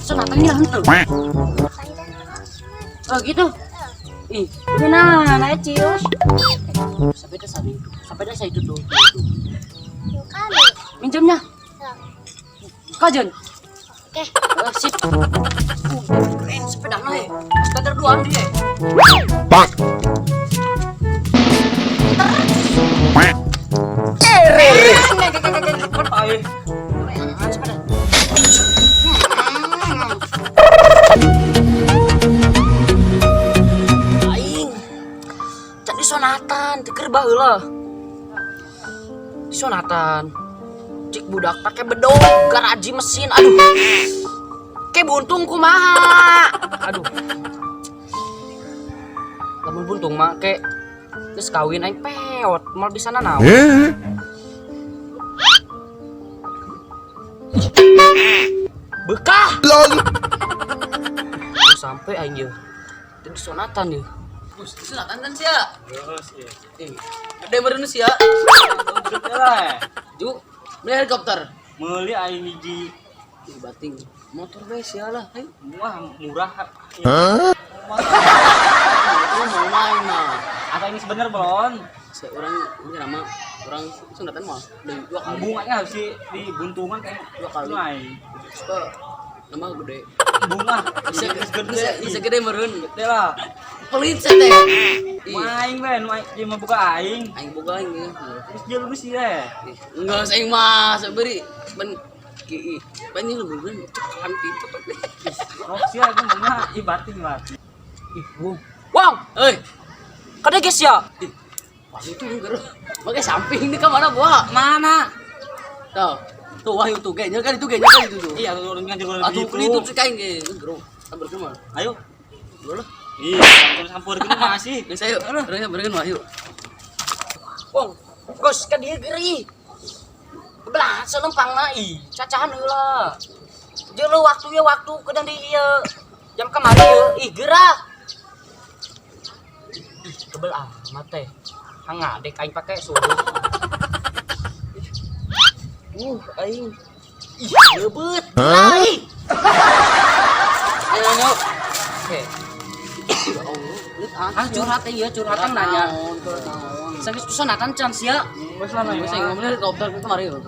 Sunatannya hantu. Oh gitu. Ih, gimana naik cius? Sampai dah saya itu tuh. Minjemnya. Kajen. Oke. Sip. Keren sepeda naik. Standar doang dia. Pak. Aing. Jadi sonatan, teker baheula. Sonatan. Cik budak pakai bedog, garaji mesin. Aduh. Kayak buntung kumaha. Aduh. Lamun buntung mah kayak geus kawin aing peot, mal bisa nanaon. Bekah. Lol. Sampai aing ye. Jadi sonatan ye. Sonatan kan sia. Terus ya. Gede meureun sia. Ju, beli helikopter. Meuli aing hiji Ih, bating. Motor we sia lah. Ayo. murah. Hah? Itu mau main mah. Atau ini sebener belum? Orang ini nama orang sunatan mah dari 2 kali. Bunganya harus di buntungan kayak 2 kali. naik. Suka nama gede. Bunga Bisa gede meureun. gede lah. Pelit teh. Ih, Main ben, main dia mau buka aing. aing boga aing ge. Terus dia lulus ya. Ih, enggak aing mah sabari ben ki ban ini lu bener cekan gitu. Rok sia itu mah ibatin lah. Ih, Wong, euy. Kada geus ya? Ih, pas itu geus. Make samping ini ka mana gua? Mana? Tuh. Tuh wahyu tuh kayaknya kan itu tuh. Iya, turun kan turun Atuh beli itu cek aing ge. Gero. Sabar kumaha? Ayo. Dulu lah. Iya, campur gitu masih. Geus ayo. Terus berikan wahyu. Wong, Gus ka dieu geri. Belah lempangna ih, cacahan heula. Jeung lu waktu kedan di ieu. Jam kamari ieu. Ih, gerak. Ih, kebel amat teh. Hangadek aing pake suruh. Aing. Ih, ngebeut. Ai. Ayo. Oke. Ya Allah, curhat ieu, curhatan nanya. Sakit sunatan can sia. Wes lah Geus nanya. ngomongin helikopter itu kemarin.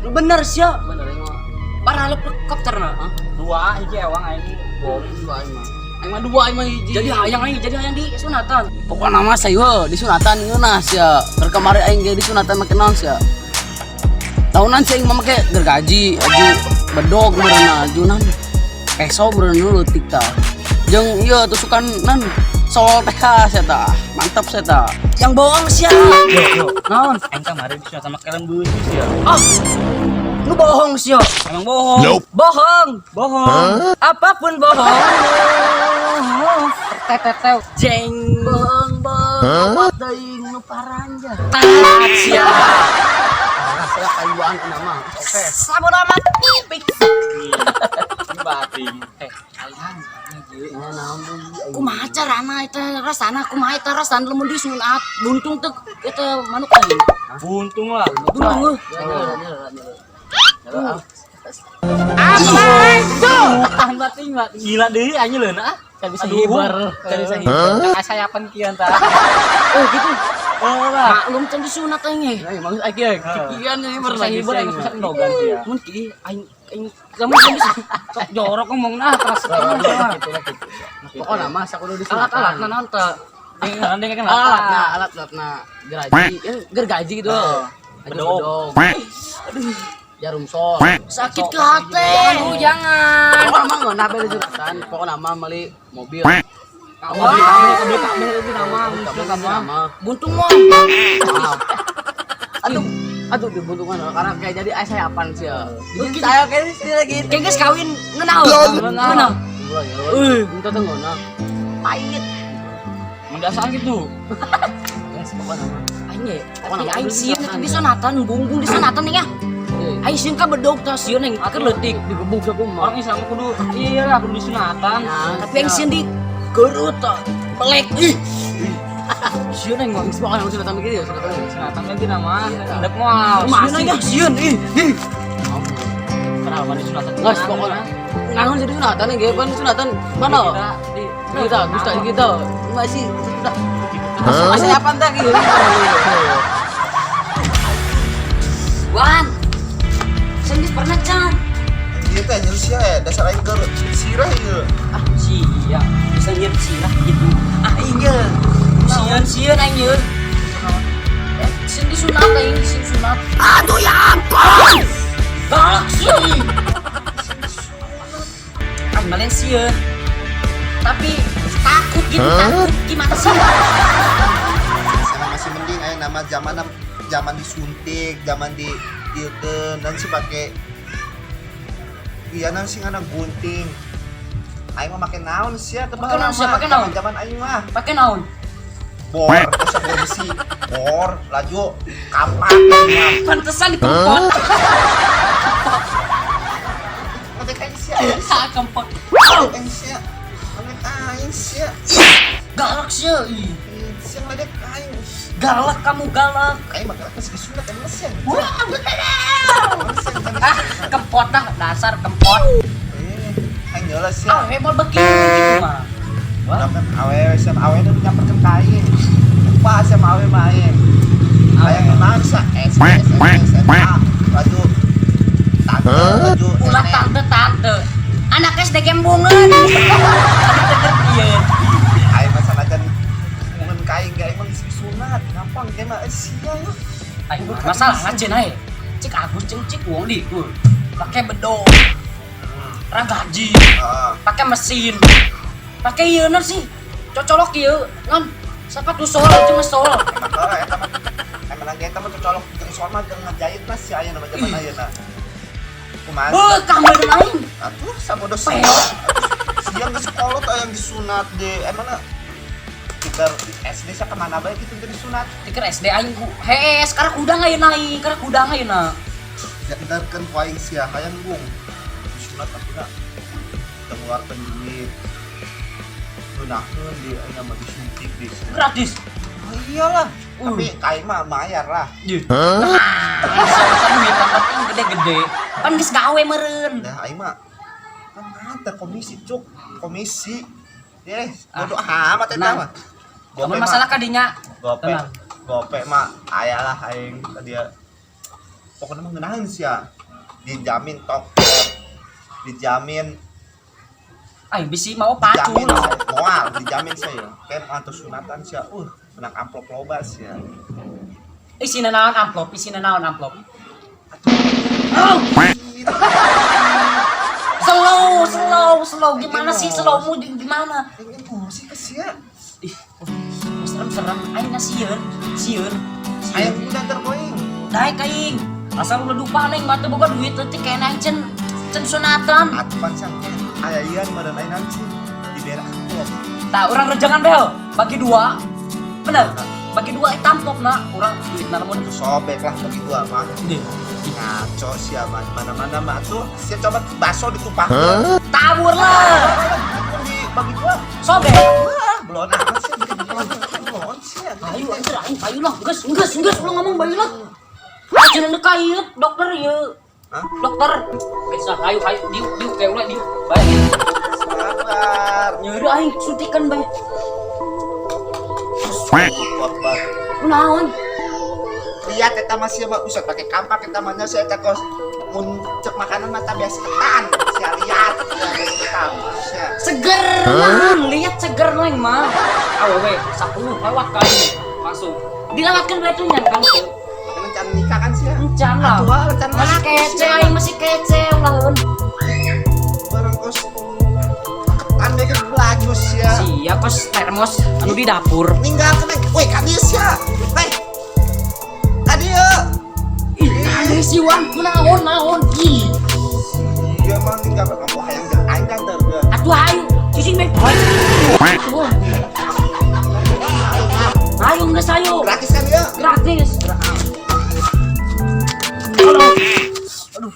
Lu bener sia. Bener emang. Parah helikopterna, hah? 2 hiji ewang aing bom. Dua aing mah. Aing mah 2 aing mah hiji. Jadi hayang di sunatan. Pokokna mah saya di sunatan ngeunah sia. Keur kamari aing ge di sunatan make naon sia. Tahunan sih aing mah make gergaji, aju bedog meureunna, ajunan peso meureun leutik tah. Jeung ieu tusukan nan sol teh sia tah. Mantap sia tah. Yang bohong sia. Yo. Naon? Aing kemarin bisa sama kalian busis ya. Ah. Lu bohong sia. Emang bohong. Nope. Bohong. Bohong. Apapun bohong. Tetetew jeng bohong buat deui nu paranja. Tat sia. Salah kayuan nama. Oke. Sabun amat pik. Bating. Ayang. Kumaha carana eta rasana kumaha eta rasana lamun disunat buntung teh eta manuk aing. Buntung lah. Buntung. Bating. Gila deh anjing leuna. Kan bisa Aduh. hibar, kan bisa hibar. Kasayapan kieu tah. Oh gitu. Oh lah. Maklum can disunat aing ge. Maksud aing ge kikian ini Bisa hibar aing bisa endogan dia. Mun kieu aing kamu kan bisa sok jorok ngomongna terus pokona mah sakudu disunat. Alat-alat naon teh? Andeng kan Alat-alatna gergaji. Gergaji gitu. Bedog. Aduh. Jarum sol. Sakit ke hati. Jangan. Pokokna mah ngeunah bere juratan. Pokokna mah meuli mobil. Kabel itu nama. Buntung mah. Aduh dibuntungan karena kayak jadi saya apaan sih ya. Saya kayak lagi. Kayak geus kawin ngeunah. Ngeunah. Minta teh ngeunah. Pahit. Mendasar gitu. Pokokna mah. Aing ge, tapi aing sieun eta di sanatan, bungkung di sanatan nih ya. Aing sieun ka bedog tah sieun yang keur leutik digebuk sa kumaha. Orang Islam kudu iya lah kudu disunatan. Tapi aing sieun di geurut tah. Melek. Sieun aing mah geus bakal sunatan begini ya, Sunatan lagi nama. Hendak moal. Sieun aing sieun ih. kenal mah disunatan. Ngas pokoknya. Naon jadi sunatan ge ban sunatan mana? Kita Gusta kita. Masih sudah. Masih apa entar gitu. Wan. Sengis pernah can. Iya teh nyuruh sia dasar aing keur sirah ieu. Ah sia. Bisa nyet sirah gitu. Ah iya. Sieun aing nyeuh. Sing disunat aing sing sunat. Aduh ya ampun. Galak sih. Aing malen sieun. Tapi takut gitu takut gimana sih? Sana masih mending aya nama zaman disuntik, zaman di dan sih pakai iya nang sing anak gunting. Aing mah make naon sia teu Pakai naon sia, pakai naon? Zaman aing mah Pakai naon? bor, usah bor besi. Bor, laju kapak. Pantesan dikempot. Ngadek aing sia. Ah kempot. Ngadek aing sia. Ngadek aing sia. Galak sih. Ih. Sia ngadek aing. Galak kamu galak. Aing mah geus disunat emang sia. Ah kempot dah dasar kempot. Aing nyola sia. Ah heboh begitu mah. Wah. Awewe sama awewe itu nyamperkeun kain. Lupa sama awewe main. Hayang maksa SMA. Laju tante laju Ulah tante. Anak SD gembungan. Iya. aing mah sanajan mungun kain ge aing mah geus disunat. Gampang ge mah sia ya. Ayo masalah ngajen ae. Cik Agus jeung cik Wong dikur. Pakai bedog. Ragaji. Heeh. Pakai mesin. Pakai ieu naon sih? Cocolok ieu ngan sapat dusol jeung mesol. Emang eta mah emang eta mah colok jeung soal mah jeung ngajahit mah sia aya nama zaman ayeuna. Kumaha? Beuh kamu jeung aing. Atuh sabodo Pel. sia. Siang ke sekolah tuh yang disunat deh. Emang kita SD sia kemana bae gitu jadi sunat. Tikir SD aing hees karak udang ayeuna aing, karak udang ayeuna. Ya entarkeun ku aing sia hayang bung. Disunat akhirna mengeluarkan duit. Gunakeun di aya mah disuntik di. Gratis. Oh iyalah. Tapi kain mah bayar lah. Siapa duit yang penting gede-gede. Kan geus gawe meureun. Dah aing mah ngantar komisi cuk, komisi. Bodo amat eta mah. Kamu masalah kadinya. Gope. Tenang. Gope mah ayalah aing ka dia. Pokoknya mah ngeunaheun sia. Dijamin tok. Dijamin Bisi mau pacu dijamin lah. moal, dijamin saya. Kan antu sunatan sia. Menang amplop loba sia. Isina naon amplop, isina naon amplop. Slow. Gimana sih slowmu gimana? Ini emosi ke sia. Ih, serem. Aing sieun. Aya udah terkoing. Daek aing. Asal udah dupa neng mah teu boga duit teh kena cen sunatan. Atupan sang aya ieu meureun aing nanti dibera amplop. Tah urang rejangan bel, bagi dua. Bener. Bagi dua eta amplopna, urang duitna mun Sobek lah bagi dua mah. gede. Ngaco sia mana-mana mah tuh. Sia coba bakso ditumpah. Tabur lah. Di bagi dua. Sobek. Belum amat sih. Belum sia. Ayo anjir aing payu lah. Geus lu ngomong bayu lah. Ajeun deuk kaieu dokter ieu. Hah? Dokter. Geus ayo diuk kayak ulah diuk. Bae. Sabar. Nyeureun aing suntikan bae. Akbar. Kunaon? Lihat eta mah sia mah usah pakai kampak eta mah sia eta kos mun cek makanan mata biasa ketan. Sia lihat ketan. Sia. Seger naon? Lihat seger neng mah. Awewe 10 lewat kali masuk. Dilewatkeun bae tuh nyan kan teu. Rencana nikah kan sia. Encan lah. Atuh rencana Masih kece aing masih kece ulahun. barang kos ketan bae geus belajus sia. Sia kos termos anu di dapur. Ninggalkeun we ka dieu sia. Teh. Ka dieu. Ih, ada si Wan naon. Ih, Iya mah ninggalkeun kamu hayang jeung aing kan teu. atuh ayo, cicing bae. Ayo geus ayo. Gratis kan dieu. Gratis. Halo. Aduh.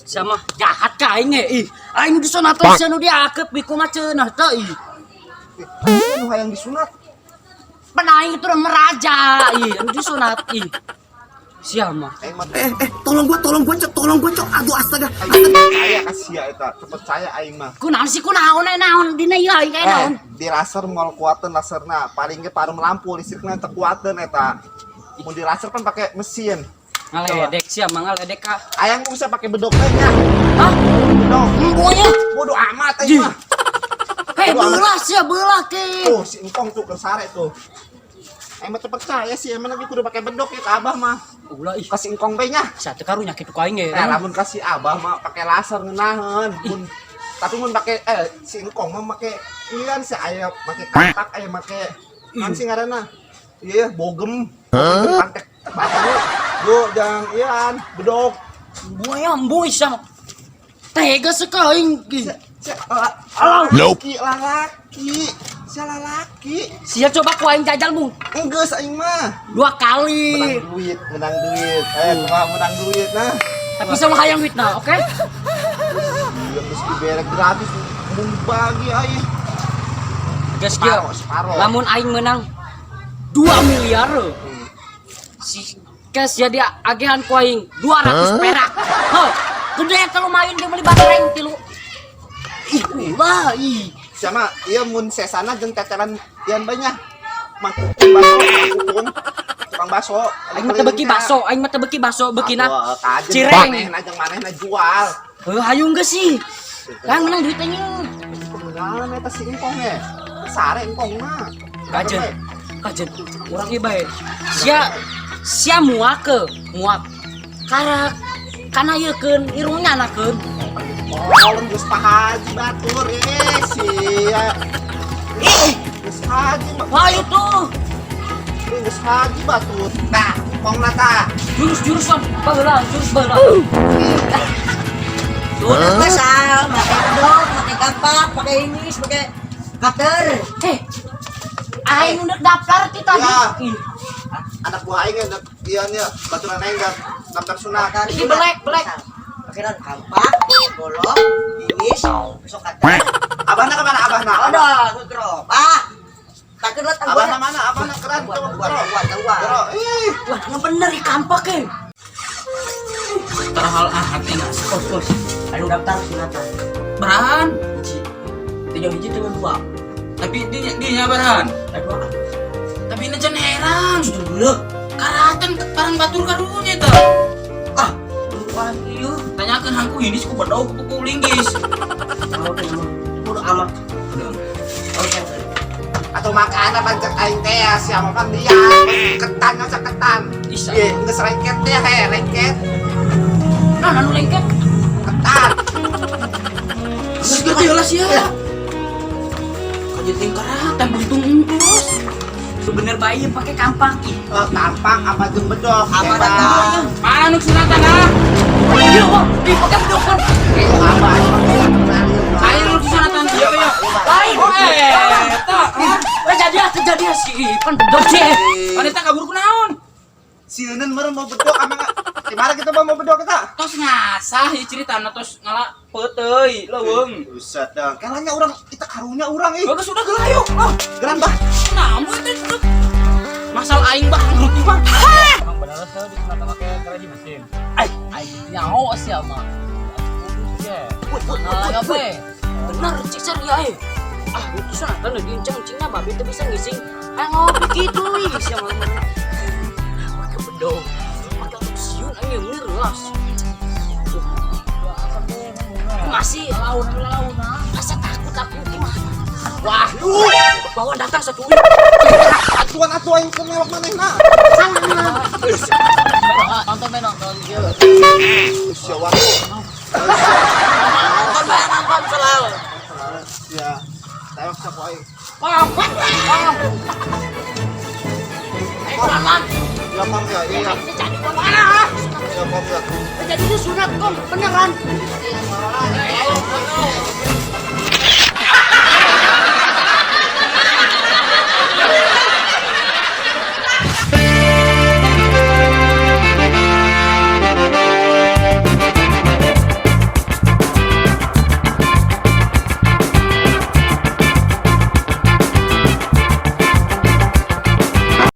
Sama jahat ka aing ih. Aing nu disunatan sia nu diakep biku mah ceunah teh ih. Nu hayang disunat. Pan aing itu meraja ih, nu disunat ih. Siapa? Aing mah Tolong gua, Cok. Aduh, astaga. saya kasih ya eta, percaya aing mah. Kunaon sih kunaon naon dina ieu aing kae naon? Di laser moal kuateun laserna, paling ge parum lampu listrikna teu kuateun eta. Mun di laser kan pakai mesin. Ngaledek siapa ngaledek ka? Ayang bisa pakai bedog teh nya. Hah? Bedog. Embonya. Bodoh amat aing mah. Hei beulah sia beulah ke. Tuh si engkong tuh kesare tuh. Aing mah teu percaya sih, emang lagi kudu pakai bedog ya ke abah mah. Ulah ih. Kasih engkong bae nya. Sa teu karunya kitu ka aing ge. Lamun kasih abah mah pakai laser ngeunaheun. Tapi mun pakai si engkong mah make ieu si aya make kapak aya make naon sih ngaranna? Iya, bogem. Pantek tepatnya. Duh, jangan ian, bedog. Embonya emboy sia. Tega sekali. Lalaki, lalaki. Si lalaki. Sia coba ku aing jajal mung Enggeus aing mah. 2 kali. Menang duit. Kumaha menang duit nah. Tapi sama hayang duitna, oke? Iya geus diberek gratis mun bagi aya. Geus kieu. Separo. Lamun aing menang 2 miliar. Si cash jadi agehan ku aing 200 perak. Heuh, gede eta lumayan dia beli batereng 3. Ih, ulah ih. Sama ieu mun sesana jeung teceran ian banyak. Mangkuk baso, tukang baso. Aing mah teu beuki baso, aing mah teu beuki baso, beukina Cireng. cireng. Jeung manehna jual. Heuh, hayung geus sih. Kan menang duit teh nya. Kemenangan eta si engkong ge. Sare engkong mah. Kajen. Kajen urang ieu bae. Sia muak. Kana yeukeun irungna nakeun. Oh, geus pahaji batur sia. Geus haji mah. Hayu tuh. Geus haji batur. Nah, engkongna tah. Jurus baheula, jurus baheula. Udah besar, pakai bedog, pakai kapak, pakai ini, pakai cutter. Aing udah daftar ti tadi. Ya. Ih, Anak buah aing ada ieu nya baturan aing daftar sunat. Ini belek. Pakai dan kapak, bolong, finish, besok cutter. Abahna ka mana abahna? Ada, tuh Pak. Cutter lah tangguh. Abahna mana? Abahna keren tuh. Buat. wah yang bener di kampak ya. Terhal hati nggak sih? Bos. Ayo daftar sunatan. Berahan. Hiji dengan 2. Tapi dia berahan. Ayo. Tapi ini jangan heran. Sudah dulu. Karatan parang batur karunya itu. Ah, orang ieu. Tanyakan hangku ini suku bedog kuku linggis. Oke, bodo amat. Oke. Atau makan apa cek aing teh ya siapa kan dia ketan nya ketan. Bisa. Ye, geus rengket teh rengket. Nah, anu lengket. Ketan. Segede lah sih ya. Kajeting karatan buntung terus. Sebener bayi pakai kampak ih. Tampang apa jeung bedog? Apa Bebas. dah? Mana nu sunatan ah? Iya, Pak. Di pakai bedog kan. Apa? Ayo lu sunatan siapa ya? Lain. Kejadian sih pan bedog sih. Wanita kabur kunaon? Sieun meureun mau bedog amang. Di mana kita mau bedog kita? Tos ngasah ieu ceritana tos ngala peuteuy leuweung. Buset dah. Kalanya urang kita karunya urang ih. Bagus sudah gelayuk. Oh, Geran bah. namun itu masalah aing banget nih, Bang. Emang bener saya di sunatan pakai garaji mesin. Aing nyaho sia mah. Nah, ya be. Benar cik ya eh. Ah, itu sunatan udah diinceng-incengna babe teu bisa ngising. Ngopi kitu ih sia mah. Pakai bedog. Pakai siun aing ngeureus. Masih laun. Asa takut aku gimana? Wah, bawa datang satu win. Atuan yang kumewak manehna. Nonton be nonton ieu. Sia waktu. Nonton selalu. Ya. Tayok sa ko ay. Salam. Ya mam ya. Iya. Jadi kemana? Ya mam ya. Jadi sunat kok beneran.